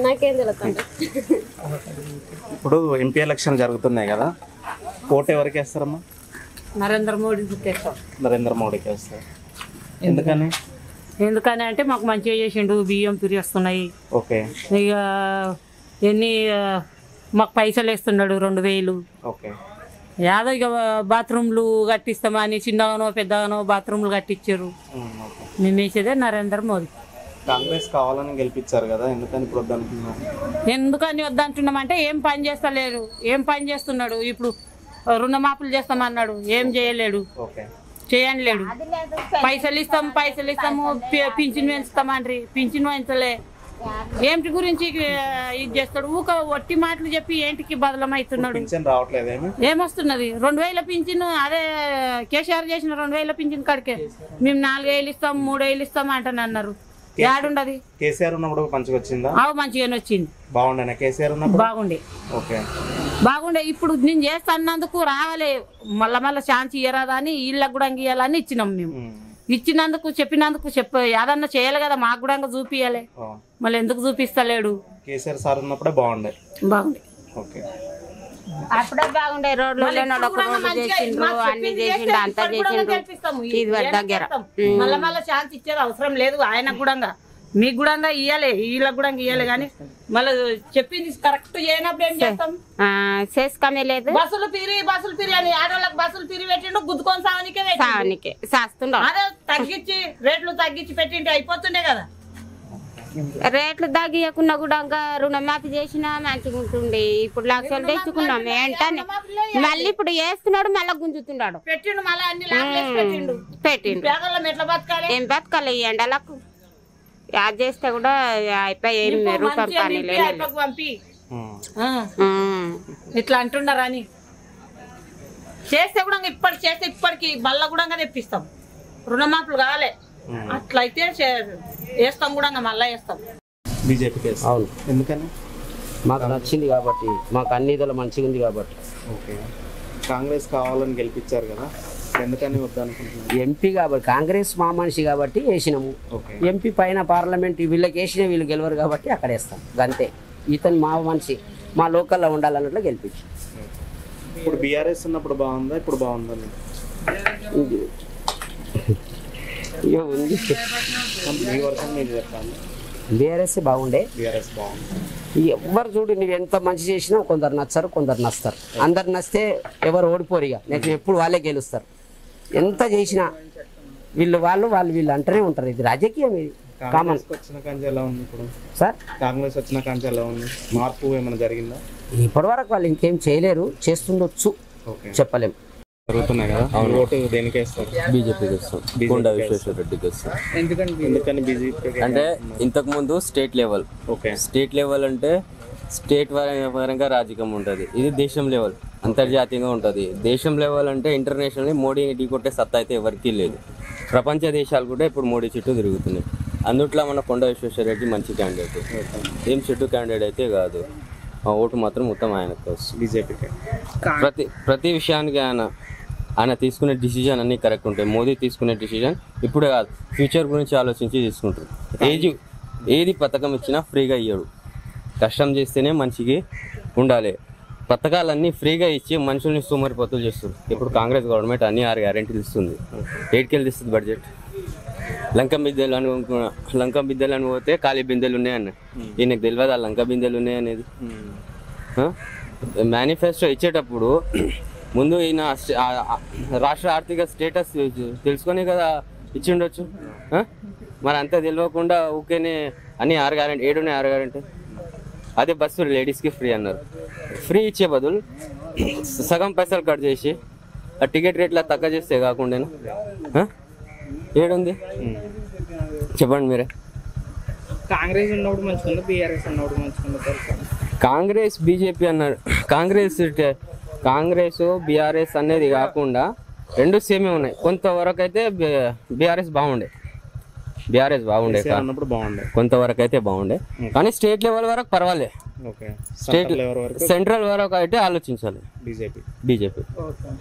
నాకేం తెలుస్తుంది. ఇప్పుడు ఎంపీ ఎలక్షన్ జరుగుతున్నాయి కదా, ఓటు ఎవరికి వేస్తారమ్మా? నరేంద్ర మోడీకి తెస్తాం. నరేంద్ర మోడీకి వేస్తారు. ఎందుకని? ఎందుకని అంటే మాకు మంచిగా చేసిండు, బియ్యం తిరిగేస్తున్నాయి. ఓకే. ఇక ఎన్ని మాకు పైసలు వేస్తున్నాడు 2000. ఓకే. యాదో ఇక బాత్రూమ్లు కట్టిస్తామని చిన్నగానో పెద్దగానో బాత్రూమ్లు కట్టించారు. మేము వేసేదే నరేంద్ర మోదీ. కాంగ్రెస్ కావాలని గెలిపించారు కదా, ఎందుకని ఇప్పుడు వద్దనుకున్నాం? ఎందుకని వద్దంటున్నామంటే ఏం పని చేస్తలేరు. ఏం పని చేస్తున్నాడు? ఇప్పుడు రుణమాపులు చేస్తామన్నాడు, ఏం చేయలేడు, చేయలేడు. పైసలు ఇస్తాము, పింఛన్ పెంచుతామండ్రి, పింఛన్ పెంచలే. ఏంటి గురించి ఇది చేస్తాడు? ఊక ఒట్టి మాటలు చెప్పి ఏంటికి బదలమవుతున్నాడు. ఏమొస్తున్నది? 2000 పింఛన్, అదే కేసీఆర్ చేసిన 2000 పింఛన్ కాడికే మేము 4000 ఇస్తాం, 3000 ఇస్తాం అంటని అన్నారు. యాడుండది? కేసీఆర్ ఉన్నప్పుడు మంచిగా వచ్చిందా? మంచిగానే వచ్చింది. బాగుండే కేసీఆర్ ఉన్నప్పుడు? బాగుండే. ఓకే, బాగుండే. ఇప్పుడు నేను చేస్తాన్నందుకు రావాలి, మళ్ళా ఛాన్స్ ఇయ్యరాదా అని వీళ్ళకి కూడా ఇయ్యాలని ఇచ్చినాం. మేము ఇచ్చినందుకు చెప్పినందుకు యాదన్నా చేయాలి కదా, మాకు కూడా చూపియాలి. మళ్ళీ ఎందుకు చూపిస్తలేడు? కేసీఆర్ సార్ ఉన్నప్పుడే బాగుండే. ఓకే, అప్పుడే బాగుండే. రోడ్లు చేసిండ్రు, అన్ని చేసిండు, అంతా చేసిండు. ఇది దగ్గర మళ్ళా ఛాన్స్ ఇచ్చేది అవసరం లేదు ఆయనకు కూడా. మీకు కూడా ఇయ్యాలి, వీళ్ళకి కూడా ఇయ్యాలి. కానీ మళ్ళీ చెప్పింది కరెక్ట్ చేయనప్పుడు ఏం చేస్తాం? చేసుకునే లేదు. బస్సులు పిరి అని ఆడవాళ్ళకి బస్సులు పిరి పెట్టిండు, గుద్దుకొని సావనికే చేస్తుండ. అదే తగ్గించి రేట్లు తగ్గించి పెట్టింటే అయిపోతుండే కదా. రేట్లు తగ్గియకున్నా కూడా రుణమాఫీ చేసినా మంచిగా ఉంటుండే. ఇప్పుడు లక్షలు తెచ్చుకున్నాం ఏంటని మళ్ళీ ఇప్పుడు వేస్తున్నాడు, మళ్ళీ గుంజుతున్నాడు. పెట్టిండు మళ్ళీ అన్ని పెట్టిండు. ఏం బతకాలి ఈ ఎండలకు? యాడ్ చేస్తే కూడా అయిపోయి రూపాయి పని పంపి ఇట్లా అంటున్నారా అని చేస్తే కూడా ఇప్పటికి బల్ల కూడా తెప్పిస్తాం. రుణమాఫీలు కావాలి అట్లయితే వేస్తాం కూడా, మళ్ళా వేస్తాం. బీజేపీకి. అవును. ఎందుకని? మాకు నచ్చింది కాబట్టి, మాకు అన్ని ఇదిలో మంచిగా ఉంది కాబట్టి. ఓకే. కాంగ్రెస్ కావాలని గెలిపించారు కదా, ఎందుకని వద్దనుకుంటున్నాను? ఎంపీ కాబట్టి, కాంగ్రెస్ మా మనిషి కాబట్టి వేసినాము. ఎంపీ పైన పార్లమెంట్ వీళ్ళకి వేసిన వీళ్ళు గెలవరు కాబట్టి అక్కడ వేస్తాం అంతే. ఇతను మా మనిషి, మా లోకల్లో ఉండాలన్నట్లు గెలిపించి. ఇప్పుడు బీఆర్ఎస్ ఉన్నప్పుడు బాగుందా, ఇప్పుడు బాగుందా? ఉంది. బీఆర్ఎస్ బాగుండే. ఎవరు చూడు, నువ్వు ఎంత మంచి చేసినా కొందరు నచ్చరు, కొందరు నస్తారు. అందరు నచ్చితే ఎవరు ఓడిపోరు. ఇక నెక్స్ట్ ఎప్పుడు వాళ్ళే గెలుస్తారు. ఎంత చేసినా వీళ్ళు అంటూనే ఉంటారు. ఇది రాజకీయం, ఇది కామన్. సార్, కాంగ్రెస్ వచ్చిన కాంచి ఎలా ఉంది? మార్పు ఏమైనా జరిగిందా? ఇప్పటి వరకు వాళ్ళు ఇంకేం చేయలేరు, చేస్తుండొచ్చు, చెప్పలేము. జరుగుతున్నాయి కదా, ఓటు దేనికి వేస్తారు? బీజేపీకి వేస్తాం. కొండా విశ్వేశ్వర రెడ్డికి వేస్తాం. ఎందుకని బీజేపీ అంటే ఇంతకు ముందు స్టేట్ లెవెల్. స్టేట్ లెవెల్ అంటే స్టేట్ పరంగా రాజకీయం ఉంటుంది. ఇది దేశం లెవెల్, అంతర్జాతీయంగా ఉంటుంది. దేశం లెవెల్ అంటే ఇంటర్నేషనల్లీ మోడీని ఢీకొట్టే సత్తా అయితే ఎవరికీ లేదు. ప్రపంచ దేశాలు కూడా ఇప్పుడు మోడీ చుట్టూ తిరుగుతున్నాయి. అందుట్లో మన కొండా విశ్వేశ్వర రెడ్డి మంచి క్యాండిడేట్, ఏం చెట్టు క్యాండిడేట్ అయితే కాదు. ఆ ఓటు మాత్రం మొత్తం ఆయనకు వస్తుంది, బీజేపీకి. ప్రతి విషయానికి ఆయన తీసుకునే డిసిజన్ అన్నీ కరెక్ట్ ఉంటాయి. మోదీ తీసుకునే డిసిజన్ ఇప్పుడే కాదు, ఫ్యూచర్ గురించి ఆలోచించి తీసుకుంటారు. ఏది పథకం ఇచ్చినా ఫ్రీగా ఇయ్యడు, కష్టం చేస్తేనే మంచిగా ఉండాలి. పథకాలన్నీ ఫ్రీగా ఇచ్చి మనుషుల్ని సోమరిపోతులు చేస్తారు. ఇప్పుడు కాంగ్రెస్ గవర్నమెంట్ అన్ని 6 గ్యారెంటీలు ఇస్తుంది. ఏడుకెళ్ళి ఇస్తుంది బడ్జెట్. లంకం బిద్దెలు అని పోతే ఖాళీ బిందెలు ఉన్నాయన్న. ఈయనకు తెలియదు ఆ లంక బిందెలు ఉన్నాయనేది. మేనిఫెస్టో ఇచ్చేటప్పుడు ముందు ఈయన రాష్ట్ర ఆర్థిక స్టేటస్ తెలుసుకొని కదా ఇచ్చిండొచ్చు. మరి అంతా తెలియకుండా ఊకేనే అన్ని 6 గ్యారెంటీ 7 ఉన్నాయి 6 గ్యారెంటీ. అదే బస్సు లేడీస్కి ఫ్రీ అన్నారు. ఫ్రీ ఇచ్చే బదులు సగం పైసలు కట్ చేసి ఆ టికెట్ రేట్లా తక్కువ చేస్తే కాకుండా ఏడుంది చెప్పండి మీరే. కాంగ్రెస్ ఉన్నప్పుడు మంచిగా, బీఆర్ఎస్ ఉన్నప్పుడు మంచిగా. కాంగ్రెస్ బీజేపీ అన్నారు. కాంగ్రెస్ బీఆర్ఎస్ అనేది కాకుండా రెండు సేమే ఉన్నాయి. కొంతవరకు అయితే బీఆర్ఎస్ బాగుండే, కొంతవరకు అయితే బాగుండే. కానీ స్టేట్ లెవెల్ వరకు పర్వాలే. స్టేట్ సెంట్రల్ వరకు అయితే ఆలోచించాలి బీజేపీ.